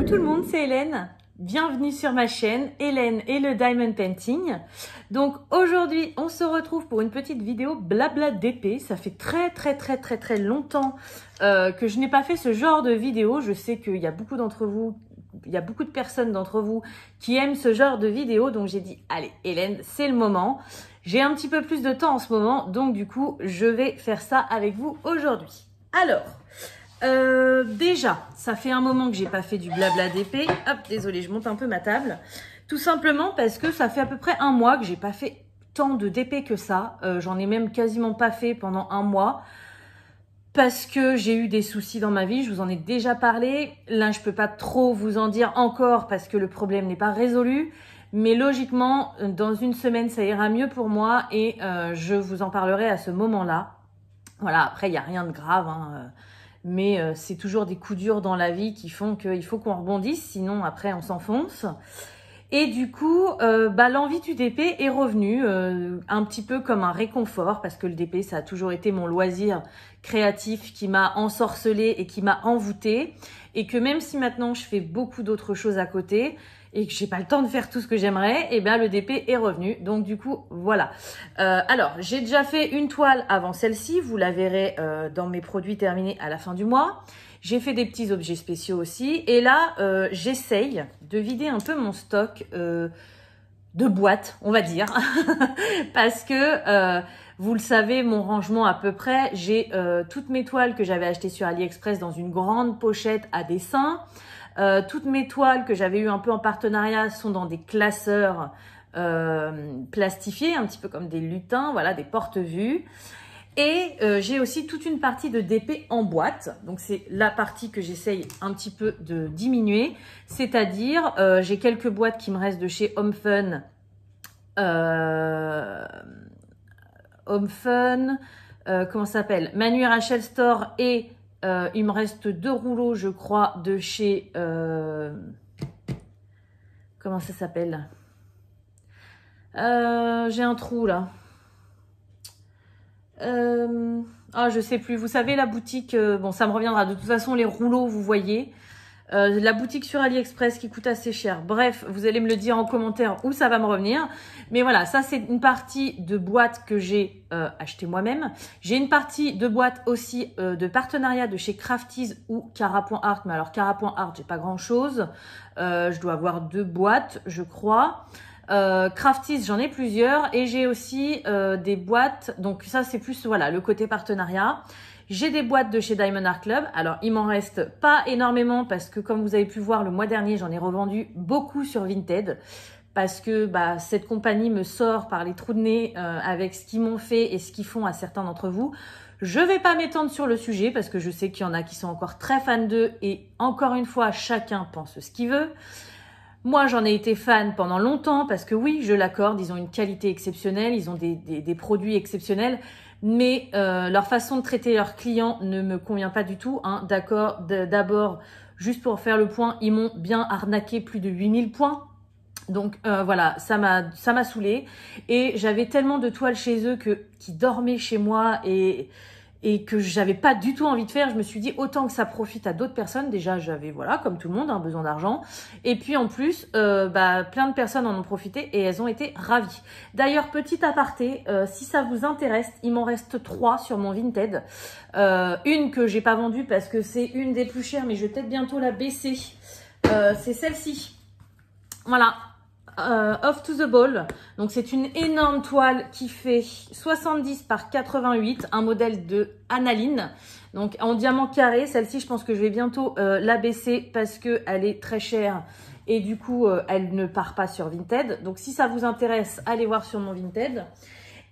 tout le monde, c'est Hélène. Bienvenue sur ma chaîne, Hélène et le Diamond Painting. Donc aujourd'hui, on se retrouve pour une petite vidéo blabla d'épée. Ça fait très longtemps que je n'ai pas fait ce genre de vidéo. Je sais qu'il y a beaucoup d'entre vous, il y a beaucoup de personnes d'entre vous qui aiment ce genre de vidéo. Donc j'ai dit, allez Hélène, c'est le moment. J'ai un petit peu plus de temps en ce moment, donc du coup, je vais faire ça avec vous aujourd'hui. Alors... déjà, ça fait un moment que j'ai pas fait du blabla d'épée. Hop, désolé, je monte un peu ma table. Tout simplement parce que ça fait à peu près un mois que j'ai pas fait tant de d'épée que ça. J'en ai même quasiment pas fait pendant un mois. Parce que j'ai eu des soucis dans ma vie, je vous en ai déjà parlé. Là, je peux pas trop vous en dire encore parce que le problème n'est pas résolu. Mais logiquement, dans une semaine, ça ira mieux pour moi et je vous en parlerai à ce moment-là. Voilà, après, il n'y a rien de grave, hein. Mais c'est toujours des coups durs dans la vie qui font qu'il faut qu'on rebondisse, sinon après on s'enfonce. Et du coup, l'envie du DP est revenue un petit peu comme un réconfort, parce que le DP, ça a toujours été mon loisir créatif qui m'a ensorcelée et qui m'a envoûtée. Et que même si maintenant je fais beaucoup d'autres choses à côté, et que j'ai pas le temps de faire tout ce que j'aimerais, et bien le DP est revenu. Donc du coup, voilà. Alors, j'ai déjà fait une toile avant celle-ci. Vous la verrez dans mes produits terminés à la fin du mois. J'ai fait des petits objets spéciaux aussi. Et là, j'essaye de vider un peu mon stock de boîtes, on va dire. Parce que, vous le savez, mon rangement à peu près, j'ai toutes mes toiles que j'avais achetées sur AliExpress dans une grande pochette à dessin. Toutes mes toiles que j'avais eu un peu en partenariat sont dans des classeurs plastifiés, un petit peu comme des lutins, voilà, des porte-vues. Et j'ai aussi toute une partie de DP en boîte. Donc c'est la partie que j'essaye un petit peu de diminuer. C'est-à-dire, j'ai quelques boîtes qui me restent de chez Home Fun. Comment ça s'appelle? Manu Rachel Store et... il me reste 2 rouleaux, je crois, de chez... comment ça s'appelle? J'ai un trou, là. Je sais plus. Vous savez, la boutique... bon, ça me reviendra. De toute façon, les rouleaux, vous voyez. La boutique sur AliExpress qui coûte assez cher. Bref, vous allez me le dire en commentaire où ça va me revenir. Mais voilà, ça c'est une partie de boîte que j'ai acheté moi-même. J'ai une partie de boîte aussi de partenariat de chez Crafties ou Cara.art. Mais alors Cara.art, j'ai pas grand-chose. Je dois avoir 2 boîtes, je crois. Crafties, j'en ai plusieurs. Et j'ai aussi des boîtes. Donc ça, c'est plus voilà le côté partenariat. J'ai des boîtes de chez Diamond Art Club. Alors, il m'en reste pas énormément parce que comme vous avez pu voir le mois dernier, j'en ai revendu beaucoup sur Vinted parce que cette compagnie me sort par les trous de nez avec ce qu'ils m'ont fait et ce qu'ils font à certains d'entre vous. Je vais pas m'étendre sur le sujet parce que je sais qu'il y en a qui sont encore très fans d'eux et encore une fois, chacun pense ce qu'il veut. Moi, j'en ai été fan pendant longtemps parce que oui, je l'accorde, ils ont une qualité exceptionnelle, ils ont des produits exceptionnels. Mais leur façon de traiter leurs clients ne me convient pas du tout. Hein. D'accord, d'abord, juste pour faire le point, ils m'ont bien arnaqué plus de 8000 points. Donc voilà, ça m'a saoulée. Et j'avais tellement de toiles chez eux qui dormaient chez moi et que j'avais pas du tout envie de faire. Je me suis dit autant que ça profite à d'autres personnes. Déjà, j'avais, voilà, comme tout le monde, besoin d'argent. Et puis en plus, plein de personnes en ont profité et elles ont été ravies. D'ailleurs, petit aparté, si ça vous intéresse, il m'en reste 3 sur mon Vinted. Une que j'ai pas vendue parce que c'est une des plus chères, mais je vais peut-être bientôt la baisser. C'est celle-ci. Voilà. Off to the Ball. Donc c'est une énorme toile qui fait 70 par 88, un modèle de analine. Donc en diamant carré, celle-ci je pense que je vais bientôt la baisser parce que elle est très chère et du coup elle ne part pas sur Vinted. Donc si ça vous intéresse, allez voir sur mon Vinted.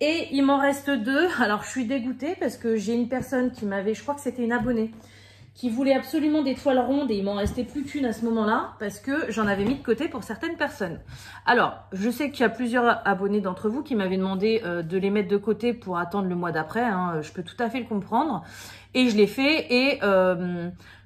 Et il m'en reste 2. Alors je suis dégoûtée parce que j'ai une personne qui m'avait, je crois que c'était une abonnée, qui voulait absolument des toiles rondes et il m'en restait plus qu'une à ce moment-là parce que j'en avais mis de côté pour certaines personnes. Alors, je sais qu'il y a plusieurs abonnés d'entre vous qui m'avaient demandé de les mettre de côté pour attendre le mois d'après. Hein. Je peux tout à fait le comprendre. Et je l'ai fait et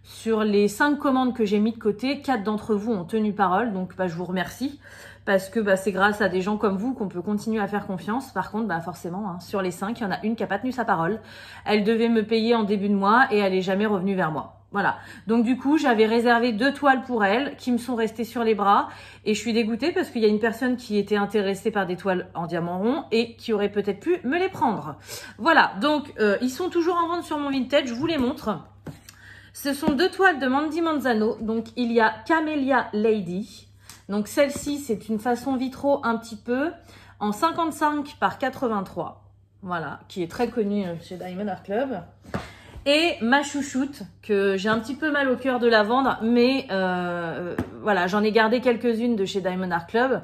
sur les 5 commandes que j'ai mis de côté, 4 d'entre vous ont tenu parole. Donc, je vous remercie. Parce que c'est grâce à des gens comme vous qu'on peut continuer à faire confiance. Par contre, forcément, hein, sur les 5, il y en a une qui n'a pas tenu sa parole. Elle devait me payer en début de mois et elle n'est jamais revenue vers moi. Voilà. Donc du coup, j'avais réservé 2 toiles pour elle qui me sont restées sur les bras. Et je suis dégoûtée parce qu'il y a une personne qui était intéressée par des toiles en diamant rond et qui aurait peut-être pu me les prendre. Voilà. Donc, ils sont toujours en vente sur mon Vinted. Je vous les montre. Ce sont 2 toiles de Mandy Manzano. Donc, il y a Camellia Lady. Donc, celle-ci, c'est une façon vitraux un petit peu en 55 par 83. Voilà. Qui est très connue chez Diamond Art Club. Et ma chouchoute, que j'ai un petit peu mal au cœur de la vendre, mais voilà, j'en ai gardé quelques-unes de chez Diamond Art Club.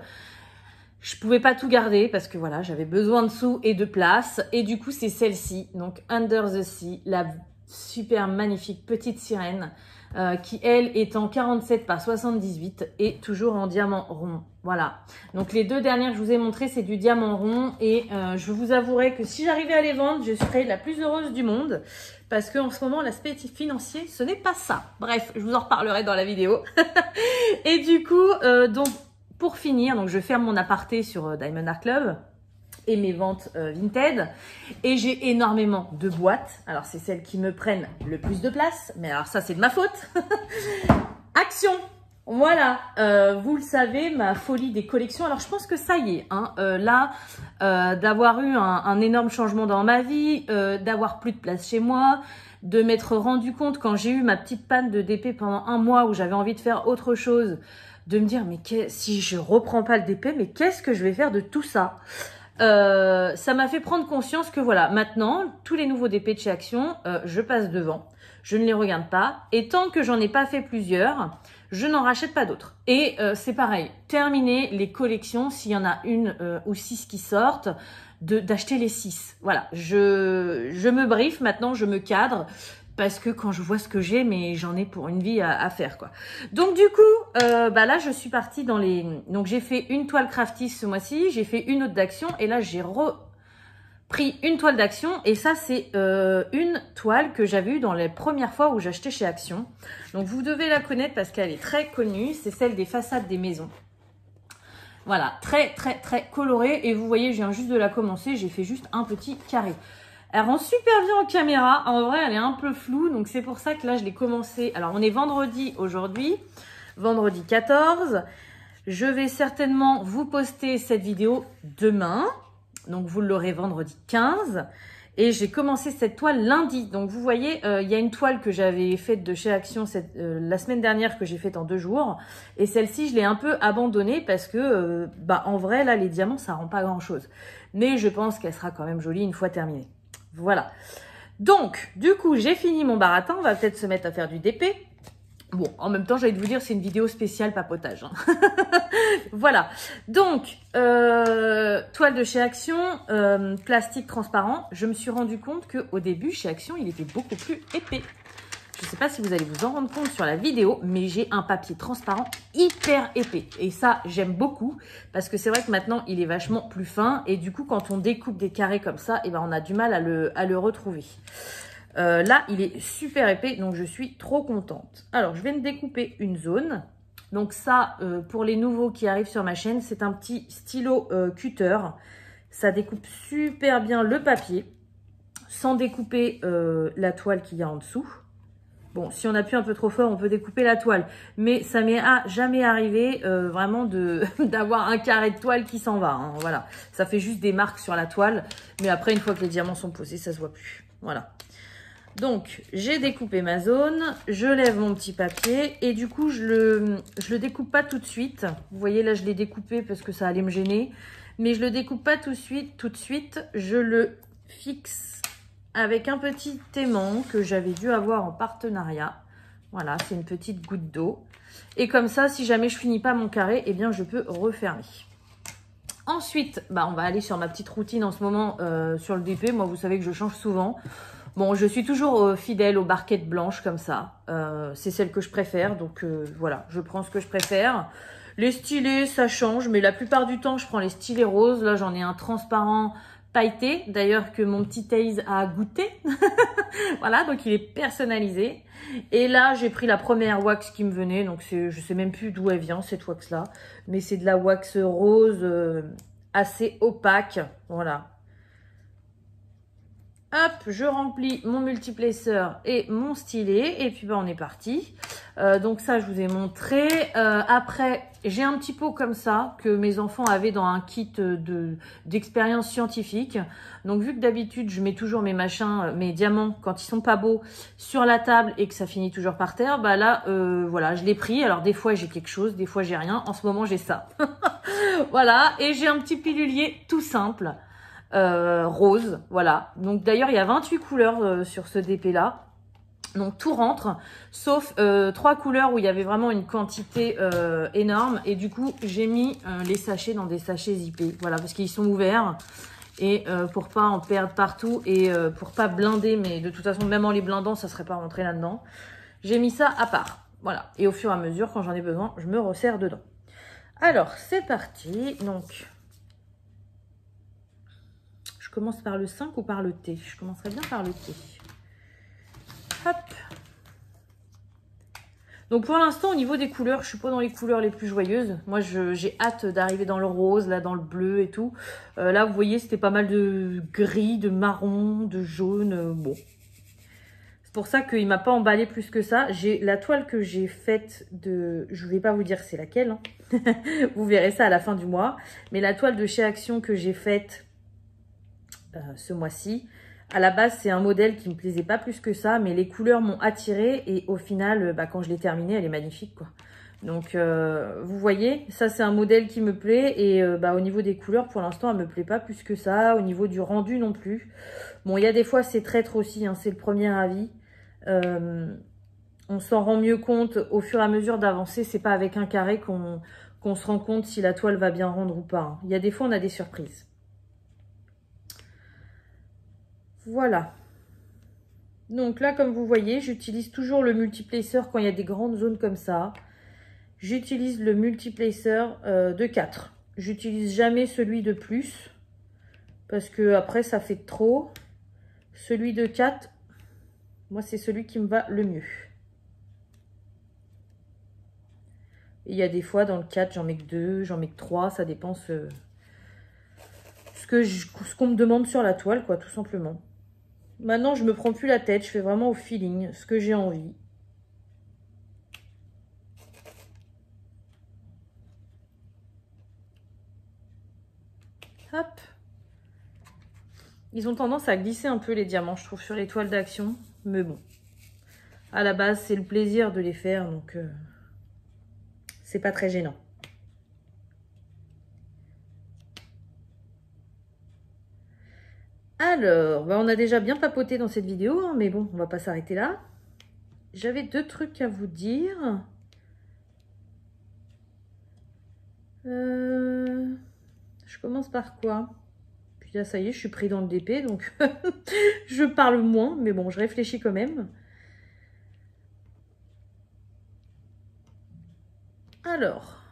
Je pouvais pas tout garder parce que voilà, j'avais besoin de sous et de place. Et du coup, c'est celle-ci, donc Under the Sea, la super magnifique petite sirène, qui elle est en 47 par 78 et toujours en diamant rond. Voilà. Donc les 2 dernières que je vous ai montrées, c'est du diamant rond. Et je vous avouerai que si j'arrivais à les vendre, je serais la plus heureuse du monde. Parce qu'en ce moment, l'aspect financier, ce n'est pas ça. Bref, je vous en reparlerai dans la vidéo. Et du coup, donc pour finir, donc je ferme mon aparté sur Diamond Art Club et mes ventes Vinted. Et j'ai énormément de boîtes. Alors, c'est celles qui me prennent le plus de place. Mais alors ça, c'est de ma faute. Action! Voilà, vous le savez, ma folie des collections. Alors, je pense que ça y est, hein, là, d'avoir eu un énorme changement dans ma vie, d'avoir plus de place chez moi, de m'être rendu compte quand j'ai eu ma petite panne de DP pendant 1 mois où j'avais envie de faire autre chose, de me dire, mais si je reprends pas le DP, mais qu'est-ce que je vais faire de tout ça? Ça m'a fait prendre conscience que voilà, maintenant, tous les nouveaux DP de chez Action, je passe devant, je ne les regarde pas, et tant que j'en ai pas fait plusieurs, je n'en rachète pas d'autres. Et c'est pareil, terminer les collections, s'il y en a une ou 6 qui sortent, d'acheter les 6. Voilà, je me briefe maintenant, je me cadre, parce que quand je vois ce que j'ai, mais j'en ai pour une vie à faire, quoi. Donc du coup, bah là, je suis partie dans les... Donc j'ai fait une toile crafty ce mois-ci, j'ai fait une autre d'action, et là, j'ai repris une toile d'action, et ça, c'est une toile que j'avais eue dans les premières fois où j'achetais chez Action. Donc vous devez la connaître parce qu'elle est très connue, c'est celle des façades des maisons. Voilà, très, très, très colorée, et vous voyez, je viens juste de la commencer, j'ai fait juste un petit carré. Elle rend super bien en caméra. En vrai, elle est un peu floue. Donc, c'est pour ça que là, je l'ai commencé. Alors, on est vendredi aujourd'hui. Vendredi 14. Je vais certainement vous poster cette vidéo demain. Donc, vous l'aurez vendredi 15. Et j'ai commencé cette toile lundi. Donc, vous voyez, il y a une toile que j'avais faite de chez Action la semaine dernière que j'ai faite en 2 jours. Et celle-ci, je l'ai un peu abandonnée parce que, bah, en vrai, là, les diamants, ça rend pas grand-chose. Mais je pense qu'elle sera quand même jolie une fois terminée. Voilà. Donc, du coup, j'ai fini mon baratin. On va peut-être se mettre à faire du DP. Bon, en même temps, j'allais vous dire, c'est une vidéo spéciale papotage. Hein. Voilà. Donc, toile de chez Action, plastique transparent. Je me suis rendu compte qu'au début, chez Action, il était beaucoup plus épais. Je ne sais pas si vous allez vous en rendre compte sur la vidéo, mais j'ai un papier transparent hyper épais. Et ça, j'aime beaucoup parce que c'est vrai que maintenant, il est vachement plus fin. Et du coup, quand on découpe des carrés comme ça, eh ben, on a du mal à le retrouver. Là, il est super épais, donc je suis trop contente. Alors, je viens de découper une zone. Donc ça, pour les nouveaux qui arrivent sur ma chaîne, c'est un petit stylo cutter. Ça découpe super bien le papier sans découper la toile qu'il y a en dessous. Bon, si on appuie un peu trop fort, on peut découper la toile. Mais ça m'est jamais arrivé vraiment d'avoir un carré de toile qui s'en va. Hein, voilà, ça fait juste des marques sur la toile. Mais après, une fois que les diamants sont posés, ça se voit plus. Voilà. Donc, j'ai découpé ma zone. Je lève mon petit papier. Et du coup, je le découpe pas tout de suite. Vous voyez, là, je l'ai découpé parce que ça allait me gêner. Mais je le découpe pas tout de suite. Je le fixe avec un petit aimant que j'avais dû avoir en partenariat. Voilà, c'est une petite goutte d'eau. Et comme ça, si jamais je finis pas mon carré, eh bien, je peux refermer. Ensuite, bah, on va aller sur ma petite routine en ce moment sur le DP. Moi, vous savez que je change souvent. Bon, je suis toujours fidèle aux barquettes blanches comme ça. C'est celle que je préfère. Donc, voilà, je prends ce que je préfère. Les stylés, ça change. Mais la plupart du temps, je prends les stylés roses. Là, j'en ai un transparent pailleté, d'ailleurs que mon petit Thaïs a goûté. Voilà, donc il est personnalisé. Et là, j'ai pris la première wax qui me venait. Donc, je sais même plus d'où elle vient, cette wax-là. Mais c'est de la wax rose assez opaque. Voilà. Hop, je remplis mon multiplaceur et mon stylet. Et puis, bah, on est parti. Donc ça, je vous ai montré. Après, j'ai un petit pot comme ça que mes enfants avaient dans un kit d'expérience scientifique. Donc, vu que d'habitude, je mets toujours mes machins, mes diamants, quand ils sont pas beaux, sur la table et que ça finit toujours par terre, bah là, voilà, je l'ai pris. Alors, des fois, j'ai quelque chose, des fois, j'ai rien. En ce moment, j'ai ça. Voilà. Et j'ai un petit pilulier tout simple. Rose, voilà. Donc d'ailleurs, il y a 28 couleurs sur ce DP là. Donc tout rentre, sauf 3 couleurs où il y avait vraiment une quantité énorme. Et du coup, j'ai mis les sachets dans des sachets zippés. Voilà, parce qu'ils sont ouverts. Et pour pas en perdre partout et pour pas blinder, mais de toute façon, même en les blindant, ça serait pas rentré là-dedans. J'ai mis ça à part. Voilà. Et au fur et à mesure, quand j'en ai besoin, je me resserre dedans. Alors, c'est parti. Donc... je commence par le 5 ou par le T? Je commencerai bien par le T. Hop. Donc pour l'instant, au niveau des couleurs, je suis pas dans les couleurs les plus joyeuses. Moi, j'ai hâte d'arriver dans le rose, là, dans le bleu et tout. Là, vous voyez, c'était pas mal de gris, de marron, de jaune. Bon. C'est pour ça qu'il m'a pas emballé plus que ça. J'ai la toile que j'ai faite de... je vais pas vous dire c'est laquelle. Hein. Vous verrez ça à la fin du mois. Mais la toile de chez Action que j'ai faite ce mois-ci. À la base, c'est un modèle qui me plaisait pas plus que ça, mais les couleurs m'ont attirée et au final, bah, quand je l'ai terminée, elle est magnifique, quoi. Donc, vous voyez, ça, c'est un modèle qui me plaît et bah, au niveau des couleurs, pour l'instant, elle me plaît pas plus que ça. Au niveau du rendu non plus. Bon, il y a des fois, c'est traître aussi, hein, c'est le premier avis. On s'en rend mieux compte au fur et à mesure d'avancer. C'est pas avec un carré qu'on se rend compte si la toile va bien rendre ou pas. Hein. Il y a des fois, on a des surprises. Voilà. Donc là, comme vous voyez, j'utilise toujours le multiplaceur quand il y a des grandes zones comme ça. J'utilise le multiplaceur de 4. J'utilise jamais celui de plus. Parce que après, ça fait trop. Celui de 4, moi, c'est celui qui me va le mieux. Et il y a des fois, dans le 4, j'en mets que 2, j'en mets que 3. Ça dépend ce qu'on me demande sur la toile, quoi, tout simplement. Maintenant, je me prends plus la tête, je fais vraiment au feeling, ce que j'ai envie. Hop. Ils ont tendance à glisser un peu les diamants, je trouve, sur les toiles d'Action. Mais bon, à la base, c'est le plaisir de les faire, donc c'est pas très gênant. Alors, bah on a déjà bien papoté dans cette vidéo, hein, mais bon, on va pas s'arrêter là. J'avais 2 trucs à vous dire. Je commence par quoi? Puis là, ça y est, je suis pris dans le DP, donc je parle moins, mais bon, je réfléchis quand même. Alors...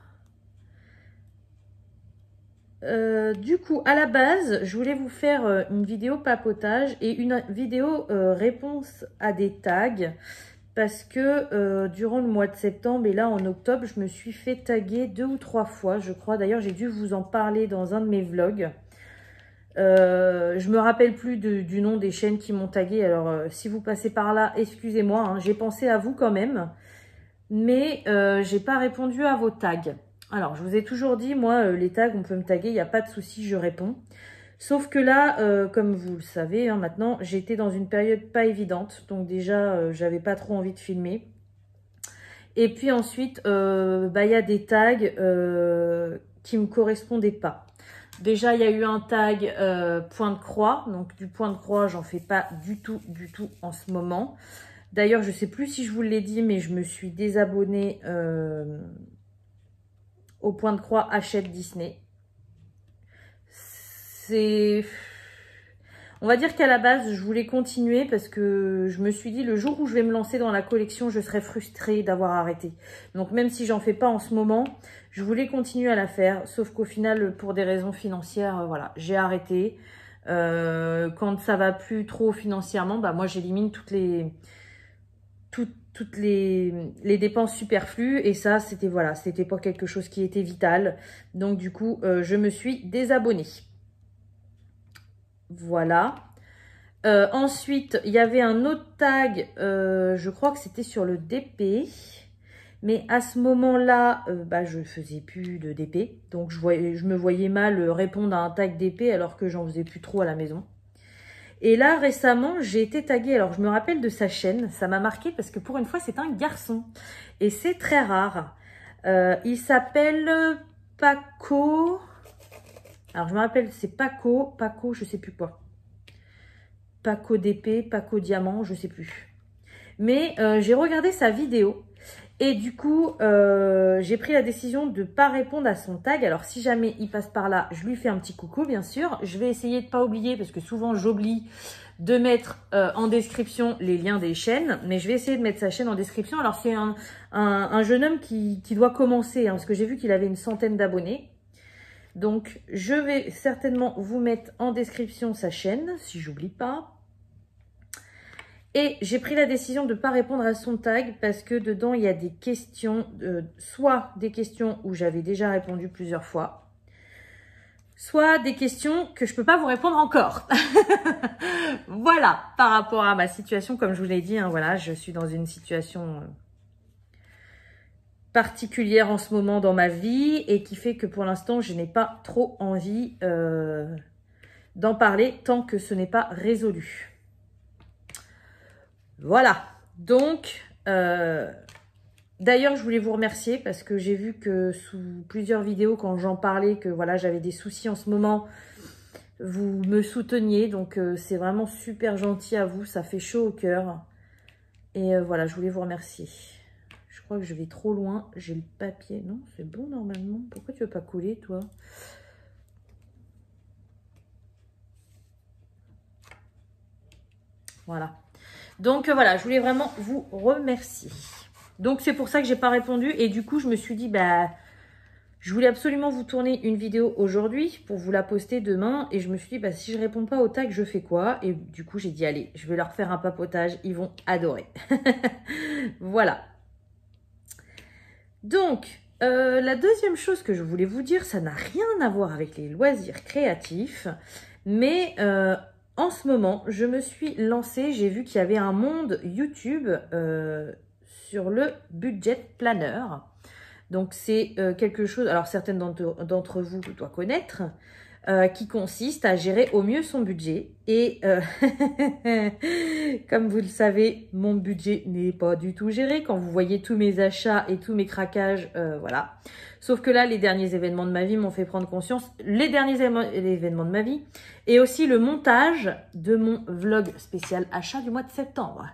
du coup, à la base, je voulais vous faire une vidéo papotage et une vidéo réponse à des tags parce que durant le mois de septembre et là en octobre, je me suis fait taguer 2 ou 3 fois, je crois. D'ailleurs, j'ai dû vous en parler dans un de mes vlogs. Je me rappelle plus du nom des chaînes qui m'ont tagué. Alors, si vous passez par là, excusez-moi, hein, j'ai pensé à vous quand même. Mais j'ai pas répondu à vos tags. Alors, je vous ai toujours dit, moi, les tags, on peut me taguer, il n'y a pas de souci, je réponds. Sauf que là, comme vous le savez, hein, maintenant, j'étais dans une période pas évidente. Donc déjà, j'avais pas trop envie de filmer. Et puis ensuite, bah, y a des tags qui me correspondaient pas. Déjà, il y a eu un tag point de croix. Donc, du point de croix, j'en fais pas du tout en ce moment. D'ailleurs, je ne sais plus si je vous l'ai dit, mais je me suis désabonnée au point de croix Hachette Disney. On va dire qu'à la base, je voulais continuer parce que je me suis dit, le jour où je vais me lancer dans la collection, je serai frustrée d'avoir arrêté. Donc, même si j'en fais pas en ce moment, je voulais continuer à la faire. Sauf qu'au final, pour des raisons financières, voilà, j'ai arrêté. Quand ça va plus trop financièrement, bah moi, j'élimine toutes les dépenses superflues et ça c'était voilà, c'était pas quelque chose qui était vital, donc du coup je me suis désabonnée. Voilà. Ensuite, il y avait un autre tag, je crois que c'était sur le DP. Mais à ce moment-là, je faisais plus de DP. Donc, je me voyais mal répondre à un tag DP alors que j'en faisais plus trop à la maison. Et là, récemment, j'ai été taguée. Alors, je me rappelle de sa chaîne. Ça m'a marqué parce que pour une fois, c'est un garçon. Et c'est très rare. Il s'appelle Paco. Alors, je me rappelle, c'est Paco, je sais plus quoi. Paco d'épée, Paco diamant, je sais plus. Mais j'ai regardé sa vidéo et du coup, j'ai pris la décision de ne pas répondre à son tag. Alors, si jamais il passe par là, je lui fais un petit coucou, bien sûr. Je vais essayer de ne pas oublier parce que souvent, j'oublie de mettre en description les liens des chaînes. Mais je vais essayer de mettre sa chaîne en description. Alors, c'est un jeune homme qui doit commencer, hein, parce que j'ai vu qu'il avait une centaine d'abonnés. Donc, je vais certainement vous mettre en description sa chaîne, si j'oublie pas. Et j'ai pris la décision de ne pas répondre à son tag parce que dedans, il y a des questions, soit des questions où j'avais déjà répondu plusieurs fois, soit des questions que je ne peux pas vous répondre encore. Voilà, par rapport à ma situation, comme je vous l'ai dit, hein, voilà, je suis dans une situation particulière en ce moment dans ma vie et qui fait que pour l'instant, je n'ai pas trop envie d'en parler tant que ce n'est pas résolu. Voilà, donc, d'ailleurs, je voulais vous remercier parce que j'ai vu que sous plusieurs vidéos, quand j'en parlais, que voilà, j'avais des soucis en ce moment, vous me souteniez. Donc, c'est vraiment super gentil à vous, ça fait chaud au cœur. Et voilà, je voulais vous remercier. Je crois que je vais trop loin, j'ai le papier. Non, c'est bon normalement. Pourquoi tu veux pas couler, toi ? Voilà. Donc voilà, je voulais vraiment vous remercier. Donc c'est pour ça que j'ai pas répondu et du coup je me suis dit je voulais absolument vous tourner une vidéo aujourd'hui pour vous la poster demain et je me suis dit si je réponds pas au tag je fais quoi? Et du coup j'ai dit allez, je vais leur faire un papotage, ils vont adorer. Voilà. Donc la deuxième chose que je voulais vous dire, ça n'a rien à voir avec les loisirs créatifs, mais en ce moment, je me suis lancée, j'ai vu qu'il y avait un monde YouTube sur le budget planner. Donc, c'est quelque chose, alors certaines d'entre vous doivent connaître, qui consiste à gérer au mieux son budget. Et comme vous le savez, mon budget n'est pas du tout géré. Quand vous voyez tous mes achats et tous mes craquages, voilà. Sauf que là, les derniers événements de ma vie m'ont fait prendre conscience. Les derniers événements de ma vie et aussi le montage de mon vlog spécial achat du mois de septembre.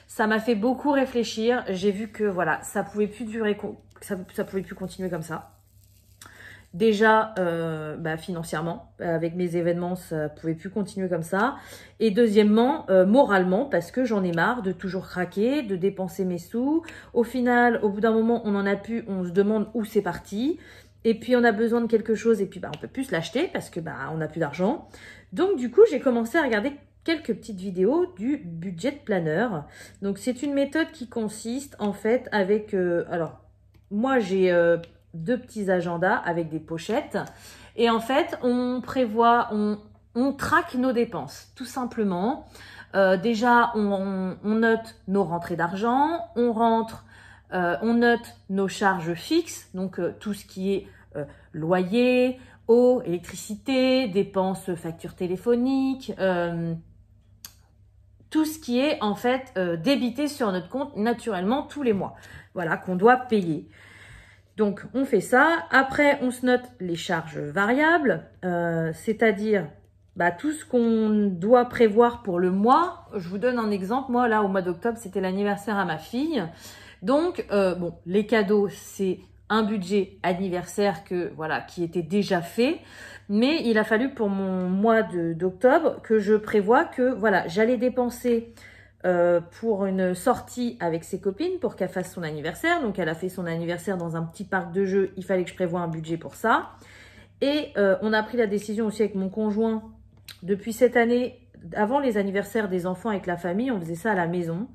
Ça m'a fait beaucoup réfléchir. J'ai vu que voilà, ça pouvait plus durer, ça pouvait plus continuer comme ça. Déjà, financièrement, avec mes événements, ça pouvait plus continuer comme ça. Et deuxièmement, moralement, parce que j'en ai marre de toujours craquer, de dépenser mes sous. Au final, au bout d'un moment, on en a plus, on se demande où c'est parti. Et puis, on a besoin de quelque chose et puis on peut plus se l'acheter parce que on n'a plus d'argent. Donc, du coup, j'ai commencé à regarder quelques petites vidéos du budget planner. Donc, c'est une méthode qui consiste en fait avec... alors, moi, j'ai... deux petits agendas avec des pochettes et en fait on prévoit, on traque nos dépenses tout simplement. Déjà on note nos rentrées d'argent, on note nos charges fixes, donc tout ce qui est loyer, eau, électricité, dépenses, factures téléphoniques, tout ce qui est en fait débité sur notre compte naturellement tous les mois, voilà, qu'on doit payer. Donc, on fait ça. Après, on se note les charges variables, c'est-à-dire tout ce qu'on doit prévoir pour le mois. Je vous donne un exemple. Moi, là, au mois d'octobre, c'était l'anniversaire à ma fille. Donc, les cadeaux, c'est un budget anniversaire qui était déjà fait. Mais il a fallu pour mon mois d'octobre que je prévoie que j'allais dépenser... pour une sortie avec ses copines pour qu'elle fasse son anniversaire. Donc, elle a fait son anniversaire dans un petit parc de jeux. Il fallait que je prévoie un budget pour ça. Et on a pris la décision aussi avec mon conjoint, depuis cette année, avant les anniversaires des enfants avec la famille, on faisait ça à la maison.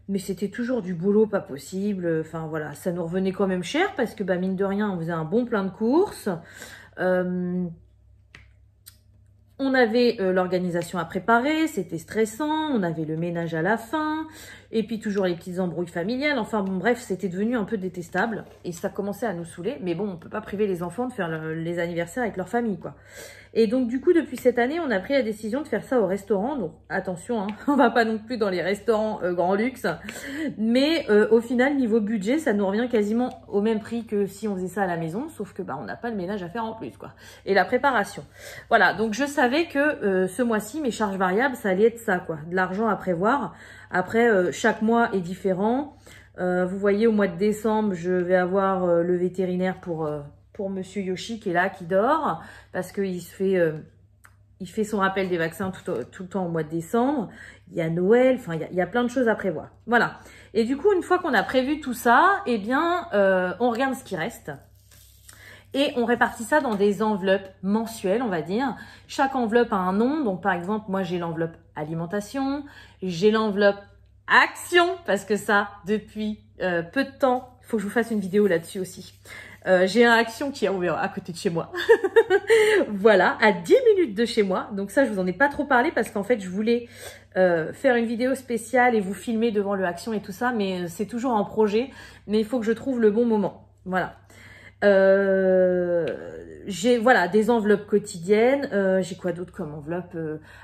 Mais c'était toujours du boulot pas possible. Enfin, voilà, ça nous revenait quand même cher parce que, mine de rien, on faisait un bon plein de courses. On avait l'organisation à préparer, c'était stressant, on avait le ménage à la fin, et puis toujours les petites embrouilles familiales. Enfin bon, bref, c'était devenu un peu détestable et ça commençait à nous saouler. Mais bon, on peut pas priver les enfants de faire les anniversaires avec leur famille, quoi. Et donc du coup, depuis cette année, on a pris la décision de faire ça au restaurant. Donc attention, hein, on va pas non plus dans les restaurants grand luxe. Mais au final, niveau budget, ça nous revient quasiment au même prix que si on faisait ça à la maison. Sauf que bah, on n'a pas le ménage à faire en plus, quoi. Et la préparation. Voilà, donc je savais que ce mois-ci, mes charges variables, ça allait être ça, quoi. De l'argent à prévoir. Après, chaque mois est différent. Vous voyez, au mois de décembre, je vais avoir le vétérinaire pour Monsieur Yoshi qui est là, qui dort, parce qu'il il fait son rappel des vaccins tout le temps au mois de décembre. Il y a Noël, enfin, il y a plein de choses à prévoir. Voilà. Et du coup, une fois qu'on a prévu tout ça, eh bien, on regarde ce qui reste. Et on répartit ça dans des enveloppes mensuelles, on va dire. Chaque enveloppe a un nom. Donc, par exemple, moi, j'ai l'enveloppe alimentation. J'ai l'enveloppe action, parce que ça, depuis peu de temps, il faut que je vous fasse une vidéo là-dessus aussi. J'ai un action qui est ouvert à côté de chez moi. Voilà, à 10 minutes de chez moi. Donc ça, je vous en ai pas trop parlé parce qu'en fait, je voulais faire une vidéo spéciale et vous filmer devant le action et tout ça. Mais c'est toujours en projet. Mais il faut que je trouve le bon moment. Voilà. J'ai voilà des enveloppes quotidiennes. J'ai quoi d'autre comme enveloppe?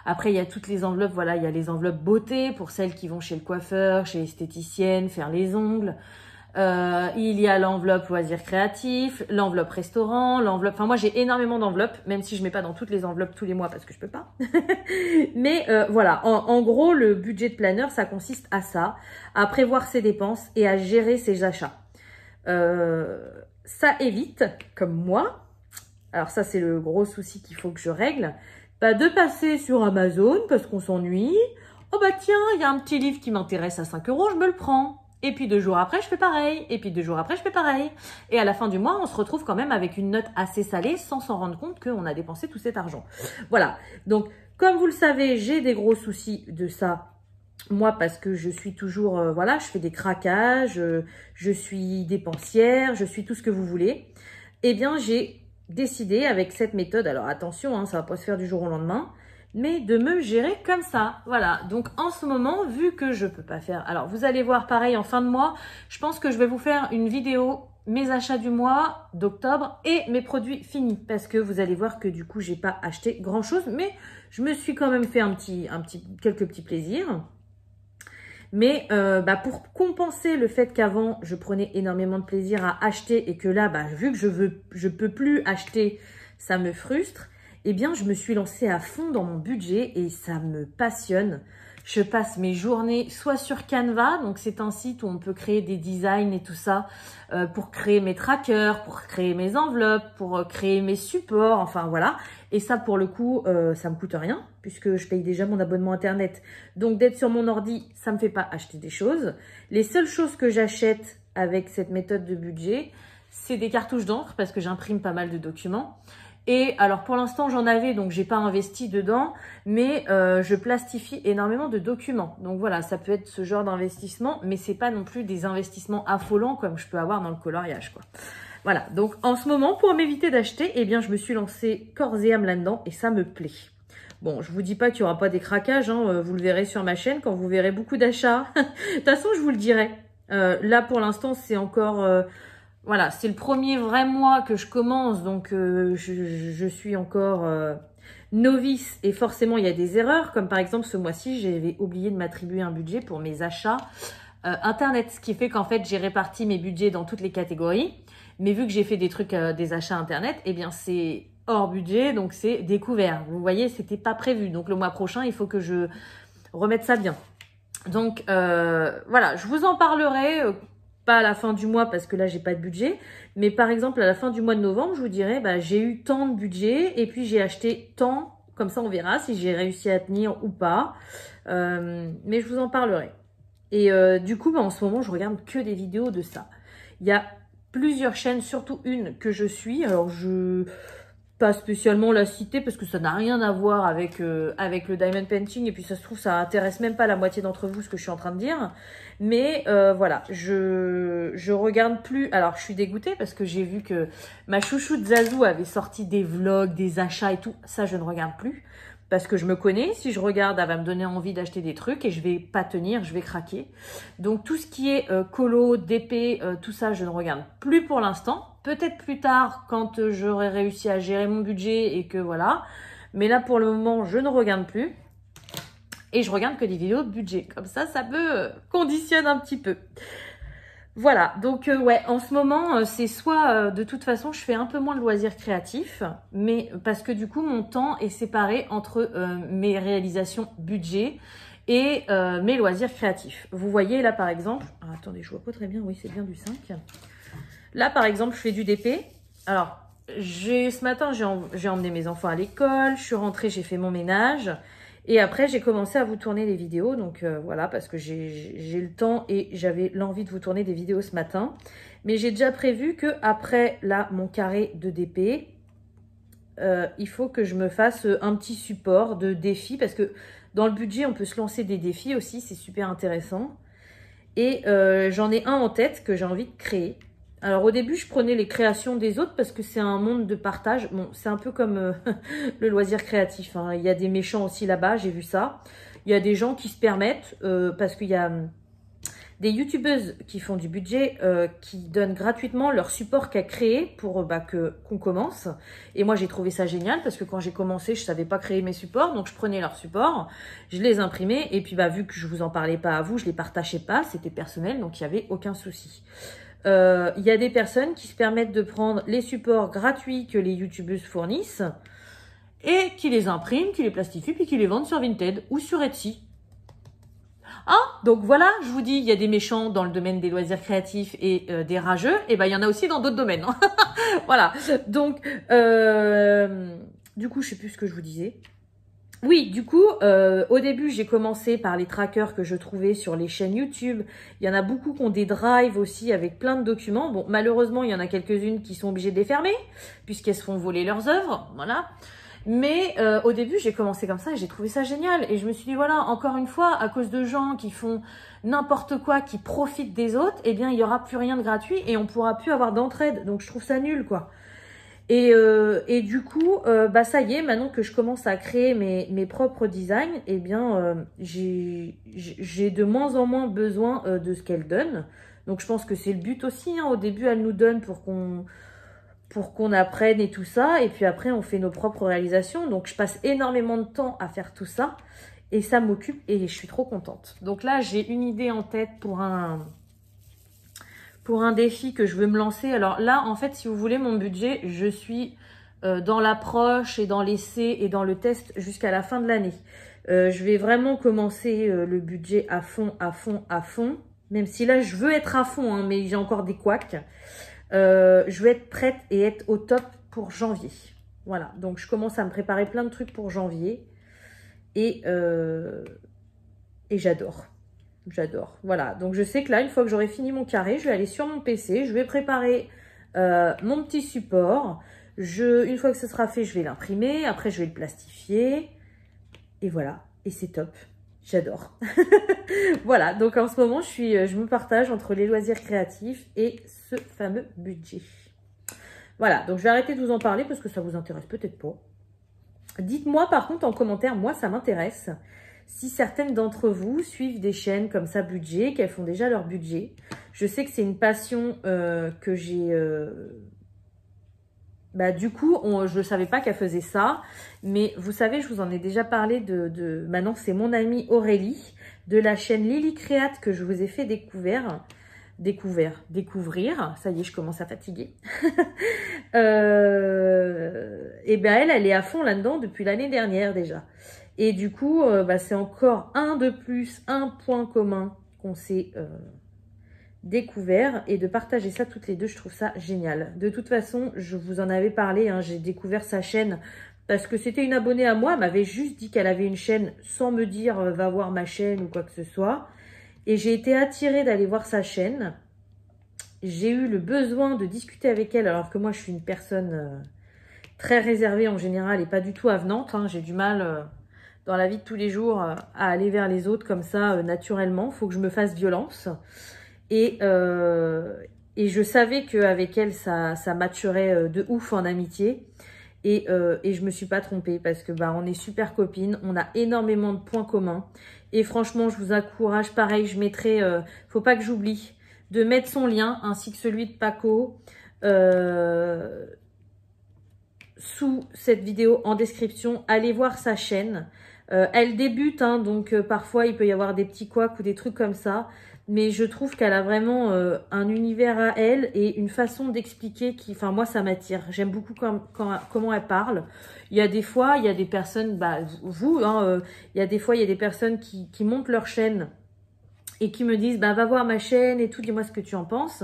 Après, il y a toutes les enveloppes. Voilà, il y a les enveloppes beauté pour celles qui vont chez le coiffeur, chez l'esthéticienne, faire les ongles. Il y a l'enveloppe loisirs créatifs, l'enveloppe restaurant, l'enveloppe... Enfin, moi, j'ai énormément d'enveloppes, même si je mets pas dans toutes les enveloppes tous les mois parce que je peux pas. Mais voilà, en gros, le budget de planeur, ça consiste à ça, à prévoir ses dépenses et à gérer ses achats. Ça évite, comme moi, alors ça, c'est le gros souci qu'il faut que je règle, bah, de passer sur Amazon parce qu'on s'ennuie. Oh bah tiens, il y a un petit livre qui m'intéresse à 5 €, je me le prends. Et puis 2 jours après, je fais pareil. Et puis 2 jours après, je fais pareil. Et à la fin du mois, on se retrouve quand même avec une note assez salée sans s'en rendre compte qu'on a dépensé tout cet argent. Voilà. Donc, comme vous le savez, j'ai des gros soucis de ça. Moi, parce que je suis toujours, voilà, je fais des craquages, je suis dépensière, je suis tout ce que vous voulez. Eh bien, j'ai décidé avec cette méthode, alors attention, hein, ça va pas se faire du jour au lendemain, mais de me gérer comme ça. Voilà, donc en ce moment, vu que je peux pas faire... Alors, vous allez voir pareil en fin de mois, je pense que je vais vous faire une vidéo, mes achats du mois d'octobre et mes produits finis. Parce que vous allez voir que du coup, j'ai pas acheté grand chose, mais je me suis quand même fait quelques petits plaisirs. Mais bah, pour compenser le fait qu'avant, je prenais énormément de plaisir à acheter et que là, bah, vu que je peux plus acheter, ça me frustre. Eh bien, je me suis lancée à fond dans mon budget et ça me passionne. Je passe mes journées soit sur Canva, donc c'est un site où on peut créer des designs et tout ça, pour créer mes trackers, pour créer mes enveloppes, pour créer mes supports, enfin voilà. Et ça, pour le coup, ça me coûte rien puisque je paye déjà mon abonnement Internet. Donc, d'être sur mon ordi, ça me fait pas acheter des choses. Les seules choses que j'achète avec cette méthode de budget, c'est des cartouches d'encre parce que j'imprime pas mal de documents. Et alors pour l'instant j'en avais, donc j'ai pas investi dedans, mais je plastifie énormément de documents. Donc voilà, ça peut être ce genre d'investissement, mais c'est pas non plus des investissements affolants comme je peux avoir dans le coloriage, quoi. Voilà, donc en ce moment, pour m'éviter d'acheter, eh bien je me suis lancée corps et âme là-dedans et ça me plaît. Bon, je vous dis pas qu'il y aura pas des craquages, hein, vous le verrez sur ma chaîne quand vous verrez beaucoup d'achats. De toute façon, je vous le dirai. Là pour l'instant, c'est encore... Voilà, c'est le premier vrai mois que je commence, donc je suis encore novice et forcément il y a des erreurs, comme par exemple ce mois-ci, j'avais oublié de m'attribuer un budget pour mes achats Internet, ce qui fait qu'en fait j'ai réparti mes budgets dans toutes les catégories, mais vu que j'ai fait des trucs, des achats Internet, eh bien c'est hors budget, donc c'est découvert. Vous voyez, c'était pas prévu, donc le mois prochain, il faut que je remette ça bien. Donc voilà, je vous en parlerai... pas à la fin du mois parce que là j'ai pas de budget, mais par exemple à la fin du mois de novembre je vous dirai bah, j'ai eu tant de budget et puis j'ai acheté tant, comme ça on verra si j'ai réussi à tenir ou pas, mais je vous en parlerai. Et du coup bah, en ce moment je regarde que des vidéos de ça. Il y a plusieurs chaînes, surtout une que je suis, alors pas spécialement la citer parce que ça n'a rien à voir avec, avec le diamond painting. Et puis ça se trouve, ça intéresse même pas la moitié d'entre vous ce que je suis en train de dire. Mais voilà, je regarde plus. Alors je suis dégoûtée parce que j'ai vu que ma chouchoute Zazou avait sorti des vlogs, des achats et tout. Ça, je ne regarde plus. Parce que je me connais, si je regarde, elle va me donner envie d'acheter des trucs et je vais pas tenir, je vais craquer. Donc tout ce qui est colo, DP, tout ça, je ne regarde plus pour l'instant. Peut-être plus tard, quand j'aurai réussi à gérer mon budget et que voilà. Mais là, pour le moment, je ne regarde plus. Et je regarde que des vidéos de budget. Comme ça me conditionne un petit peu. Voilà, donc ouais, en ce moment, c'est soit de toute façon, je fais un peu moins de loisirs créatifs, mais parce que du coup, mon temps est séparé entre mes réalisations budget et mes loisirs créatifs. Vous voyez là, par exemple, ah, attendez, je vois pas très bien, oui, c'est bien du 5. Là, par exemple, je fais du DP. Alors, ce matin, j'ai emmené mes enfants à l'école, je suis rentrée, j'ai fait mon ménage. Et après, j'ai commencé à vous tourner les vidéos. Donc voilà, parce que j'ai le temps et j'avais l'envie de vous tourner des vidéos ce matin. Mais j'ai déjà prévu que après là, mon carré de DP, il faut que je me fasse un petit support de défis. Parce que dans le budget, on peut se lancer des défis aussi. C'est super intéressant. Et j'en ai un en tête que j'ai envie de créer. Alors au début, je prenais les créations des autres parce que c'est un monde de partage. Bon, c'est un peu comme le loisir créatif, hein. Il y a des méchants aussi là-bas, j'ai vu ça. Il y a des gens qui se permettent, parce qu'il y a des youtubeuses qui font du budget, qui donnent gratuitement leur support qu'à créer pour qu'on commence. Et moi, j'ai trouvé ça génial parce que quand j'ai commencé, je savais pas créer mes supports. Donc, je prenais leurs supports, je les imprimais. Et puis, vu que je vous en parlais pas à vous, je les partageais pas. C'était personnel, donc il n'y avait aucun souci. Il y a des personnes qui se permettent de prendre les supports gratuits que les youtubeuses fournissent et qui les impriment, qui les plastifient, puis qui les vendent sur Vinted ou sur Etsy. Hein? Donc voilà, je vous dis, il y a des méchants dans le domaine des loisirs créatifs et des rageux, et ben il y en a aussi dans d'autres domaines. Hein. Voilà, donc du coup, je sais plus ce que je vous disais. Oui, du coup, au début, j'ai commencé par les trackers que je trouvais sur les chaînes YouTube. Il y en a beaucoup qui ont des drives aussi avec plein de documents. Bon, malheureusement, il y en a quelques-unes qui sont obligées de les fermer puisqu'elles se font voler leurs œuvres. Voilà. Mais au début, j'ai commencé comme ça et j'ai trouvé ça génial. Et je me suis dit, voilà, encore une fois, à cause de gens qui font n'importe quoi, qui profitent des autres, eh bien, il n'y aura plus rien de gratuit et on pourra plus avoir d'entraide. Donc, je trouve ça nul, quoi. Et du coup, ça y est, maintenant que je commence à créer mes propres designs, eh bien, j'ai de moins en moins besoin de ce qu'elle donne. Donc, je pense que c'est le but aussi. Hein. Au début, elle nous donne pour qu'on apprenne et tout ça. Et puis après, on fait nos propres réalisations. Donc, je passe énormément de temps à faire tout ça. Et ça m'occupe et je suis trop contente. Donc là, j'ai une idée en tête pour un défi que je veux me lancer. Alors là, en fait, si vous voulez, mon budget, je suis dans l'approche et dans l'essai et dans le test jusqu'à la fin de l'année. Je vais vraiment commencer le budget à fond, à fond, à fond. Même si là, je veux être à fond, hein, mais j'ai encore des couacs. Je veux être prête et être au top pour janvier. Voilà, donc je commence à me préparer plein de trucs pour janvier. Et j'adore. J'adore. Voilà. Donc, je sais que là, une fois que j'aurai fini mon carré, je vais aller sur mon PC. Je vais préparer mon petit support. Une fois que ce sera fait, je vais l'imprimer. Après, je vais le plastifier. Et voilà. Et c'est top. J'adore. Voilà. Donc, en ce moment, je me partage entre les loisirs créatifs et ce fameux budget. Voilà. Donc, je vais arrêter de vous en parler parce que ça vous intéresse peut-être pas. Dites-moi, par contre, en commentaire, moi, ça m'intéresse. Si certaines d'entre vous suivent des chaînes comme ça budget, qu'elles font déjà leur budget. Je sais que c'est une passion que j'ai... du coup, je ne savais pas qu'elle faisait ça. Mais vous savez, je vous en ai déjà parlé maintenant, c'est mon amie Aurélie de la chaîne Lily Créate que je vous ai fait découvrir. Ça y est, je commence à fatiguer. Et bien, elle est à fond là-dedans depuis l'année dernière déjà. Et du coup, c'est encore un de plus, un point commun qu'on s'est découvert. Et de partager ça toutes les deux, je trouve ça génial. De toute façon, je vous en avais parlé, hein, j'ai découvert sa chaîne parce que c'était une abonnée à moi. Elle m'avait juste dit qu'elle avait une chaîne sans me dire va voir ma chaîne ou quoi que ce soit. Et j'ai été attirée d'aller voir sa chaîne. J'ai eu le besoin de discuter avec elle alors que moi, je suis une personne... très réservée en général et pas du tout avenante. Hein. J'ai du mal dans la vie de tous les jours à aller vers les autres comme ça naturellement. Il faut que je me fasse violence. Et je savais qu'avec elle, ça matcherait de ouf en amitié. Et je me suis pas trompée parce que on est super copines, on a énormément de points communs. Et franchement, je vous encourage, pareil, je mettrai, faut pas que j'oublie, de mettre son lien ainsi que celui de Paco sous cette vidéo en description. Allez voir sa chaîne. Elle débute, hein, donc parfois il peut y avoir des petits couacs ou des trucs comme ça. Mais je trouve qu'elle a vraiment un univers à elle et une façon d'expliquer qui, enfin moi ça m'attire. J'aime beaucoup comment elle parle. Il y a des fois, il y a des personnes, vous, hein, il y a des fois, il y a des personnes qui montent leur chaîne et qui me disent, va voir ma chaîne et tout, dis-moi ce que tu en penses.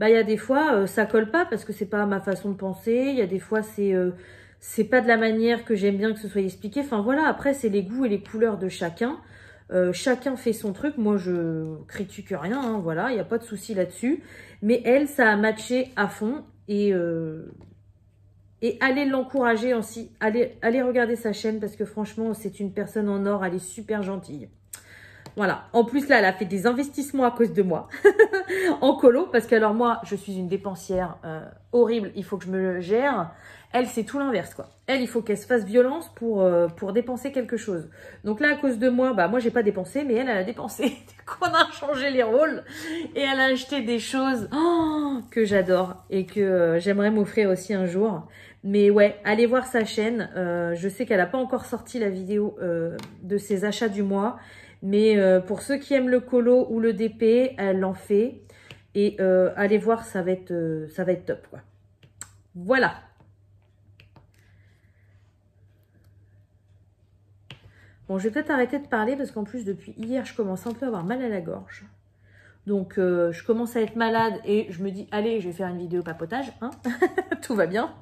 Il y a des fois, ça colle pas parce que c'est pas ma façon de penser. Il y a des fois, c'est pas de la manière que j'aime bien que ce soit expliqué. Enfin voilà, après c'est les goûts et les couleurs de chacun. Chacun fait son truc, moi je critique rien, hein, voilà, il n'y a pas de souci là-dessus. Mais elle, ça a matché à fond et allez l'encourager aussi, allez regarder sa chaîne parce que franchement c'est une personne en or, elle est super gentille. Voilà, en plus là elle a fait des investissements à cause de moi en colo parce que alors moi je suis une dépensière horrible, il faut que je me gère. Elle, c'est tout l'inverse, quoi. Elle, il faut qu'elle se fasse violence pour dépenser quelque chose. Donc là, à cause de moi, moi, j'ai pas dépensé, mais elle a dépensé. On a changé les rôles. Et elle a acheté des choses que j'adore et que j'aimerais m'offrir aussi un jour. Mais ouais, allez voir sa chaîne. Je sais qu'elle n'a pas encore sorti la vidéo de ses achats du mois. Mais pour ceux qui aiment le colo ou le DP, elle l'en fait. Et allez voir, ça va être top, quoi. Voilà. Bon, je vais peut-être arrêter de parler parce qu'en plus, depuis hier, je commence un peu à avoir mal à la gorge. Donc, je commence à être malade et je me dis, allez, je vais faire une vidéo papotage. Hein. Tout va bien.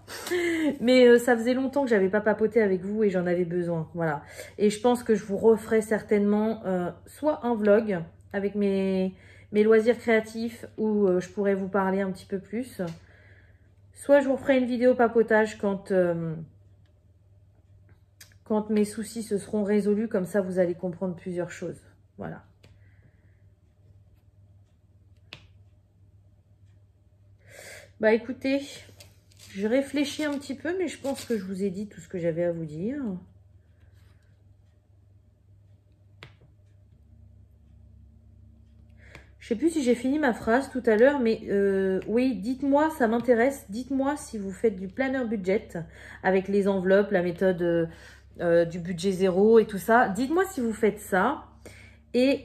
Mais ça faisait longtemps que j'avais pas papoté avec vous et j'en avais besoin. Voilà. Et je pense que je vous referai certainement soit un vlog avec mes loisirs créatifs où je pourrais vous parler un petit peu plus. Soit je vous referai une vidéo papotage quand mes soucis se seront résolus, comme ça vous allez comprendre plusieurs choses. Voilà. Écoutez, je réfléchis un petit peu, mais je pense que je vous ai dit tout ce que j'avais à vous dire. Je sais plus si j'ai fini ma phrase tout à l'heure, mais oui, dites-moi, ça m'intéresse. Dites-moi si vous faites du planner budget avec les enveloppes, la méthode du budget zéro et tout ça. Dites-moi si vous faites ça. Et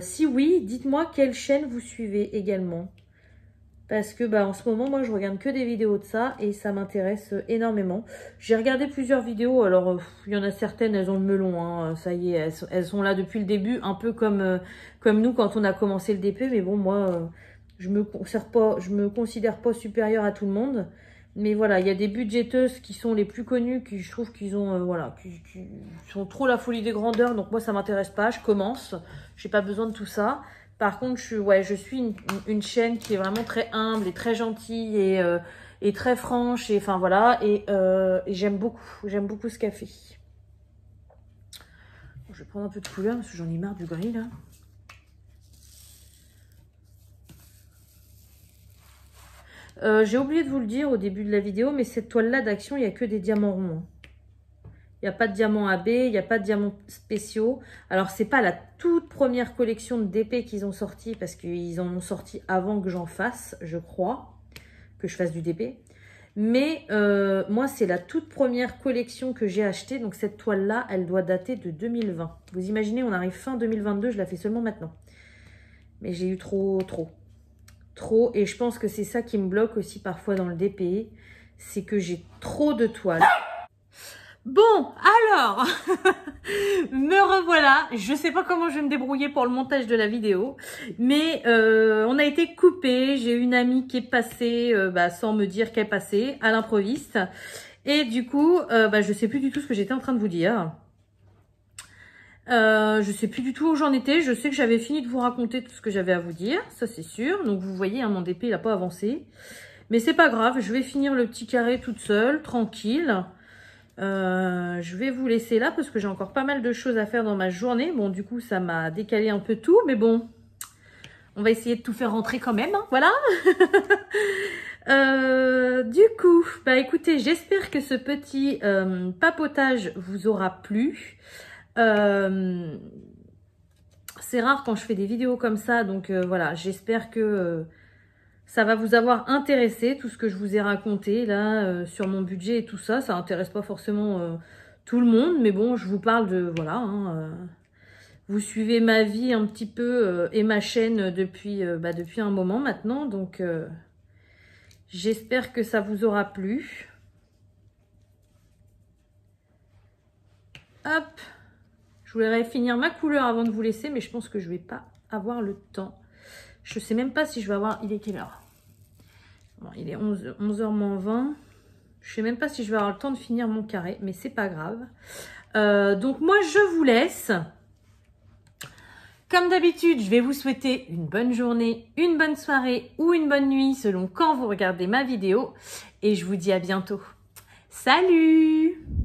si oui, dites-moi quelle chaîne vous suivez également. Parce que en ce moment, moi, je regarde que des vidéos de ça et ça m'intéresse énormément. J'ai regardé plusieurs vidéos. Alors, il y en a certaines, elles ont le melon. Hein, ça y est, elles sont là depuis le début, un peu comme nous quand on a commencé le DP. Mais bon, moi, je me considère pas supérieure à tout le monde. Mais voilà, il y a des budgéteuses qui sont les plus connues, qui je trouve qu'ils ont, qui sont trop la folie des grandeurs. Donc moi, ça m'intéresse pas. Je commence. J'ai pas besoin de tout ça. Par contre, je suis une chaîne qui est vraiment très humble et très gentille et très franche. Et enfin voilà, et j'aime beaucoup ce qu'elle fait. Bon, je vais prendre un peu de couleur parce que j'en ai marre du gris là. J'ai oublié de vous le dire au début de la vidéo, mais cette toile-là d'Action, il n'y a que des diamants ronds. Il n'y a pas de diamants AB, il n'y a pas de diamants spéciaux. Alors, c'est pas la toute première collection de DP qu'ils ont sorti, parce qu'ils en ont sorti avant que j'en fasse, je crois, que je fasse du DP. Mais moi, c'est la toute première collection que j'ai achetée. Donc, cette toile-là, elle doit dater de 2020. Vous imaginez, on arrive fin 2022, je la fais seulement maintenant. Mais j'ai eu trop. Et je pense que c'est ça qui me bloque aussi parfois dans le DP. C'est que j'ai trop de toiles. Bon, alors, me revoilà. Je sais pas comment je vais me débrouiller pour le montage de la vidéo, mais on a été coupé. J'ai une amie qui est passée, sans me dire qu'elle passait, à l'improviste. Et du coup, je sais plus du tout ce que j'étais en train de vous dire. Je sais plus du tout où j'en étais. Je sais que j'avais fini de vous raconter tout ce que j'avais à vous dire, ça c'est sûr. Donc vous voyez, mon DP il n'a pas avancé. Mais c'est pas grave, je vais finir le petit carré toute seule, tranquille. Je vais vous laisser là parce que j'ai encore pas mal de choses à faire dans ma journée. Bon, du coup, ça m'a décalé un peu tout, mais bon, on va essayer de tout faire rentrer quand même, hein, voilà. Du coup, bah écoutez, j'espère que ce petit papotage vous aura plu. C'est rare quand je fais des vidéos comme ça, donc voilà, j'espère que ça va vous avoir intéressé, tout ce que je vous ai raconté là sur mon budget et tout ça. Ça intéresse pas forcément tout le monde, mais bon, je vous parle de, voilà, hein, vous suivez ma vie un petit peu et ma chaîne depuis un moment maintenant, donc j'espère que ça vous aura plu. Hop, je voudrais finir ma couleur avant de vous laisser, mais je pense que je vais pas avoir le temps. Je sais même pas si je vais avoir... Il est quelle heure? Bon, il est 11h moins 20. Je sais même pas si je vais avoir le temps de finir mon carré, mais c'est pas grave. Donc moi, je vous laisse. Comme d'habitude, je vais vous souhaiter une bonne journée, une bonne soirée ou une bonne nuit selon quand vous regardez ma vidéo. Et je vous dis à bientôt. Salut!